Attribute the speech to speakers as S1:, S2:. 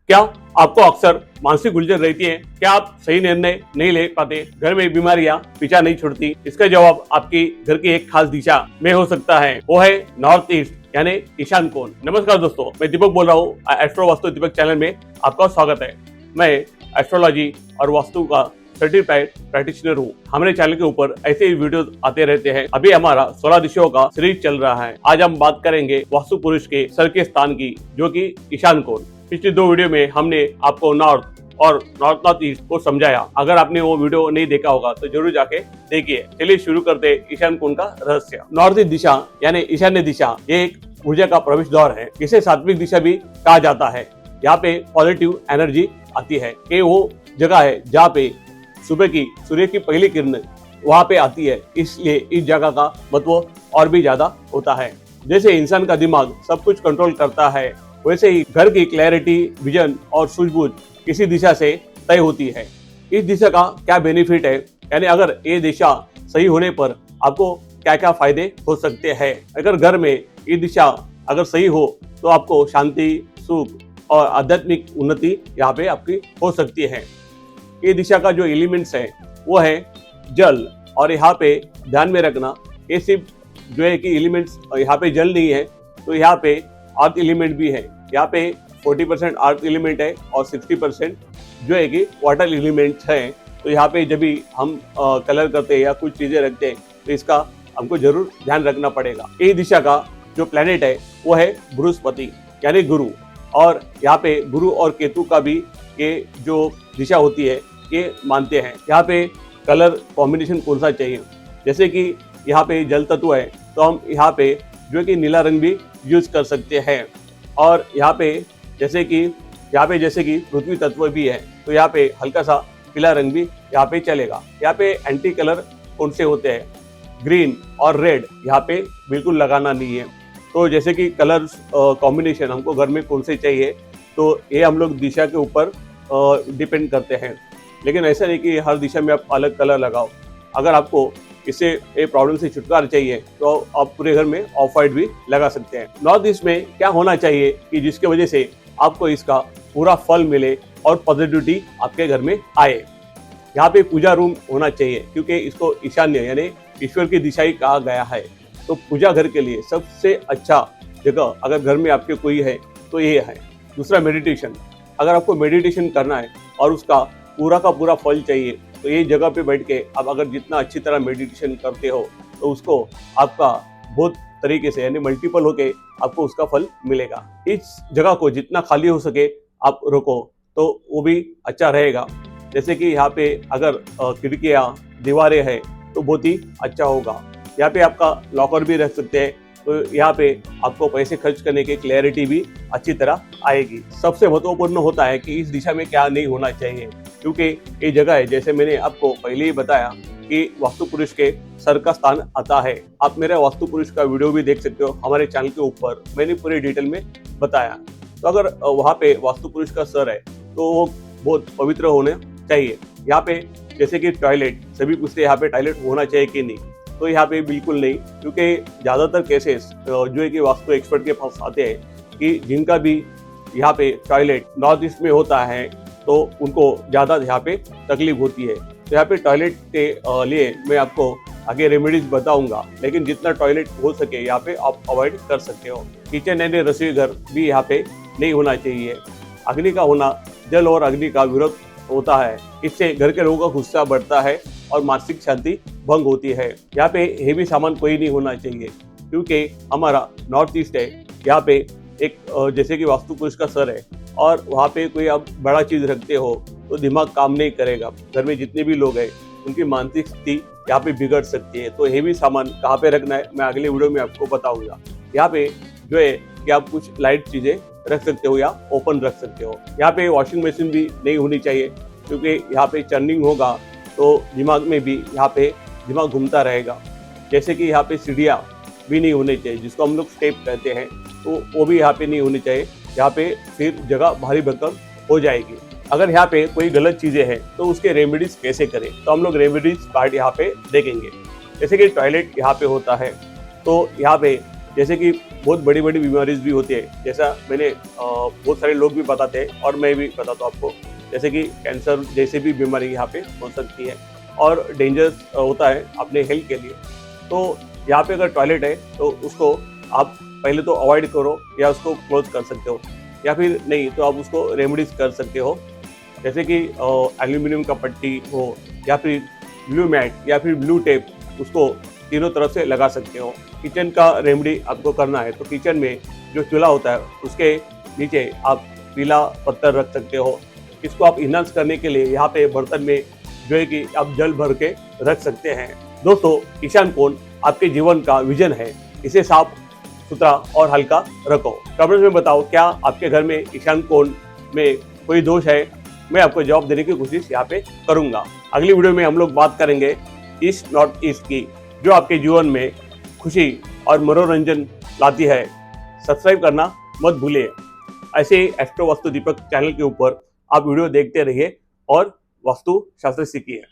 S1: क्या आपको अक्सर मानसिक उलझन रहती है? क्या आप सही निर्णय नहीं ले पाते? घर में बीमारियां पीछा नहीं छोड़ती? इसका जवाब आपकी घर की एक खास दिशा में हो सकता है, वो है नॉर्थ ईस्ट यानी ईशान कोण। नमस्कार दोस्तों, मैं दीपक बोल रहा हूँ। एस्ट्रो वास्तु दीपक चैनल में आपका स्वागत है। मैं एस्ट्रोलॉजी और वास्तु का सर्टिफाइड प्रैक्टिशनर हूँ। हमारे चैनल के ऊपर ऐसे ही वीडियोस आते रहते हैं। अभी हमारा 16 दिशाओं का सीरीज चल रहा है। आज हम बात करेंगे वास्तु पुरुष के सर के स्थान की, जो कि ईशान कोण। पिछली 2 वीडियो में हमने आपको नॉर्थ और नॉर्थ ईस्ट को समझाया। अगर आपने वो वीडियो नहीं देखा होगा तो जरूर जाके देखिए। चलिए शुरू करते हैं ईशान कोण का रहस्य। नॉर्थ ईस्ट दिशा यानी ईशान्य दिशा, ये एक ऊर्जा का प्रवेश द्वार है। इसे सात्विक दिशा भी कहा जाता है। यहाँ पे पॉजिटिव एनर्जी आती है। ये वो जगह है जहाँ पे सुबह की सूर्य की पहली किरण वहां पे आती है, इसलिए इस जगह का महत्व और भी ज्यादा होता है। जैसे इंसान का दिमाग सब कुछ कंट्रोल करता है, वैसे ही घर की क्लैरिटी, विजन और सूझबूझ किसी दिशा से तय होती है। इस दिशा का क्या बेनिफिट है, यानी अगर ये दिशा सही होने पर आपको क्या क्या फायदे हो सकते हैं। अगर घर में ये दिशा अगर सही हो तो आपको शांति, सुख और आध्यात्मिक उन्नति यहाँ पे आपकी हो सकती है। ये दिशा का जो एलिमेंट्स है वो है जल, और यहाँ पे ध्यान में रखना, ये सिर्फ जो है कि एलिमेंट्स यहाँ पे जल नहीं है, तो यहाँ पे अर्थ एलिमेंट भी है। यहाँ पे 40% अर्थ एलिमेंट है और 60% जो है कि वाटर एलिमेंट्स है। तो यहाँ पे जब भी हम कलर करते हैं या कुछ चीजें रखते हैं तो इसका हमको जरूर ध्यान रखना पड़ेगा। ये दिशा का जो प्लेनेट है वो है बृहस्पति यानी गुरु, और यहाँ पे गुरु और केतु का भी ये जो दिशा होती है ये मानते हैं। यहाँ पे कलर कॉम्बिनेशन कौन सा चाहिए, जैसे कि यहाँ पे जल तत्व है तो हम यहाँ पे जो कि नीला रंग भी यूज कर सकते हैं। और यहाँ पे जैसे कि पृथ्वी तत्व भी है तो यहाँ पे हल्का सा पीला रंग भी यहाँ पे चलेगा। यहाँ पे एंटी कलर कौन से होते हैं, ग्रीन और रेड यहाँ पे बिल्कुल लगाना नहीं है। तो जैसे कि कलर कॉम्बिनेशन हमको घर में कौन से चाहिए, तो ये हम लोग दिशा के ऊपर डिपेंड करते हैं। लेकिन ऐसा नहीं कि हर दिशा में आप अलग कलर लगाओ। अगर आपको इससे ये प्रॉब्लम से छुटकारा चाहिए तो आप पूरे घर में ऑफ वाइट भी लगा सकते हैं। नॉर्थ ईस्ट में क्या होना चाहिए कि जिसके वजह से आपको इसका पूरा फल मिले और पॉजिटिविटी आपके घर में आए। यहाँ पे पूजा रूम होना चाहिए, क्योंकि इसको ईशान्य यानी ईश्वर की दिशा ही कहा गया है। तो पूजा घर के लिए सबसे अच्छा जगह अगर घर में आपके कोई है तो ये है। दूसरा, मेडिटेशन। अगर आपको मेडिटेशन करना है और उसका पूरा का पूरा फल चाहिए तो ये जगह पे बैठ के आप अगर जितना अच्छी तरह मेडिटेशन करते हो तो उसको आपका बहुत तरीके से यानी मल्टीपल होके आपको उसका फल मिलेगा। इस जगह को जितना खाली हो सके आप रोको तो वो भी अच्छा रहेगा। जैसे कि यहाँ पे अगर खिड़कियाँ, दीवारें हैं तो बहुत ही अच्छा होगा। यहाँ पे आपका लॉकर भी रख सकते हैं, तो यहाँ पे आपको पैसे खर्च करने की क्लैरिटी भी अच्छी तरह आएगी। सबसे महत्वपूर्ण होता है कि इस दिशा में क्या नहीं होना चाहिए, क्योंकि ये जगह है, जैसे मैंने आपको पहले ही बताया कि वास्तु पुरुष के सर का स्थान आता है। आप मेरे वास्तु पुरुष का वीडियो भी देख सकते हो हमारे चैनल के ऊपर, मैंने पूरी डिटेल में बताया। तो अगर वहाँ पे वास्तु पुरुष का सर है तो वो बहुत पवित्र होने चाहिए। यहाँ पे जैसे कि टॉयलेट, सभी पूछते हैं यहाँ पे टॉयलेट होना चाहिए कि नहीं, तो यहाँ पे बिल्कुल नहीं, क्योंकि ज़्यादातर केसेस जो है कि वास्तु एक्सपर्ट के पास आते हैं कि जिनका भी यहाँ पे टॉयलेट नॉर्थ ईस्ट में होता है तो उनको ज़्यादा यहाँ पे तकलीफ होती है। तो यहाँ पे टॉयलेट के लिए मैं आपको आगे रेमेडीज बताऊंगा, लेकिन जितना टॉयलेट हो सके यहाँ पे आप अवॉइड कर सकते हो। किचन यानी रसोई घर भी यहाँ पे नहीं होना चाहिए। अग्नि का होना, जल और अग्नि का विरोध होता है, इससे घर के लोगों का गुस्सा बढ़ता है और मानसिक शांति भंग होती है। यहाँ पे हेवी सामान कोई नहीं होना चाहिए, क्योंकि हमारा नॉर्थ ईस्ट है। यहाँ पे एक जैसे कि वास्तु पुरुष का सर है और वहाँ पे कोई आप बड़ा चीज रखते हो तो दिमाग काम नहीं करेगा। घर में जितने भी लोग हैं उनकी मानसिक स्थिति यहाँ पे बिगड़ सकती है। तो हेवी सामान कहाँ पे रखना है मैं अगले वीडियो में आपको बताऊंगा। यहाँ पे जो है कि आप कुछ लाइट चीजें रख सकते हो या ओपन रख सकते हो। यहाँ पे वॉशिंग मशीन भी नहीं होनी चाहिए, क्योंकि यहाँ पे चर्निंग होगा तो दिमाग में भी यहाँ पे दिमाग घूमता रहेगा। जैसे कि यहाँ पे सीढ़ियाँ भी नहीं होनी चाहिए, जिसको हम लोग स्टेप कहते हैं, तो वो भी यहाँ पे नहीं होनी चाहिए। यहाँ पे फिर जगह भारी भरकम हो जाएगी। अगर यहाँ पे कोई गलत चीजें हैं तो उसके रेमेडीज कैसे करें, तो हम लोग रेमेडीज पार्ट यहाँ पे देखेंगे। जैसे कि टॉयलेट यहाँ पे होता है, तो यहाँ पे जैसे कि बहुत बड़ी बड़ी बीमारीज भी होती है, जैसा मैंने बहुत सारे लोग भी बताते हैं और मैं भी बताता हूँ आपको, जैसे कि कैंसर जैसे भी बीमारी यहाँ पे हो सकती है और डेंजरस होता है अपने हेल्थ के लिए। तो यहाँ पे अगर टॉयलेट है तो उसको आप पहले तो अवॉइड करो या उसको क्लोज कर सकते हो, या फिर नहीं तो आप उसको रेमेडीज कर सकते हो, जैसे कि एल्यूमिनियम का पट्टी हो या फिर ब्लू मैट या फिर ब्लू टेप, उसको तीनों तरफ से लगा सकते हो। किचन का रेमेडी आपको करना है तो किचन में जो चूल्हा होता है उसके नीचे आप पीला पत्थर रख सकते हो। इसको आप इन्हांस करने के लिए यहाँ पे बर्तन में जो है कि आप जल भर के रख सकते हैं। दोस्तों, ईशान कोण आपके जीवन का विजन है, इसे साफ सुथरा और हल्का रखो। कमेंट्स में बताओ क्या आपके घर में ईशान कोण में कोई दोष है, मैं आपको जवाब देने की कोशिश यहाँ पे करूंगा। अगली वीडियो में हम लोग बात करेंगे ईस्ट नॉर्थ ईस्ट की, जो आपके जीवन में खुशी और मनोरंजन लाती है। सब्सक्राइब करना मत भूलिए। ऐसे ही एस्ट्रो वास्तु दीपक चैनल के ऊपर आप वीडियो देखते रहिए और वास्तु शास्त्र सीखिए।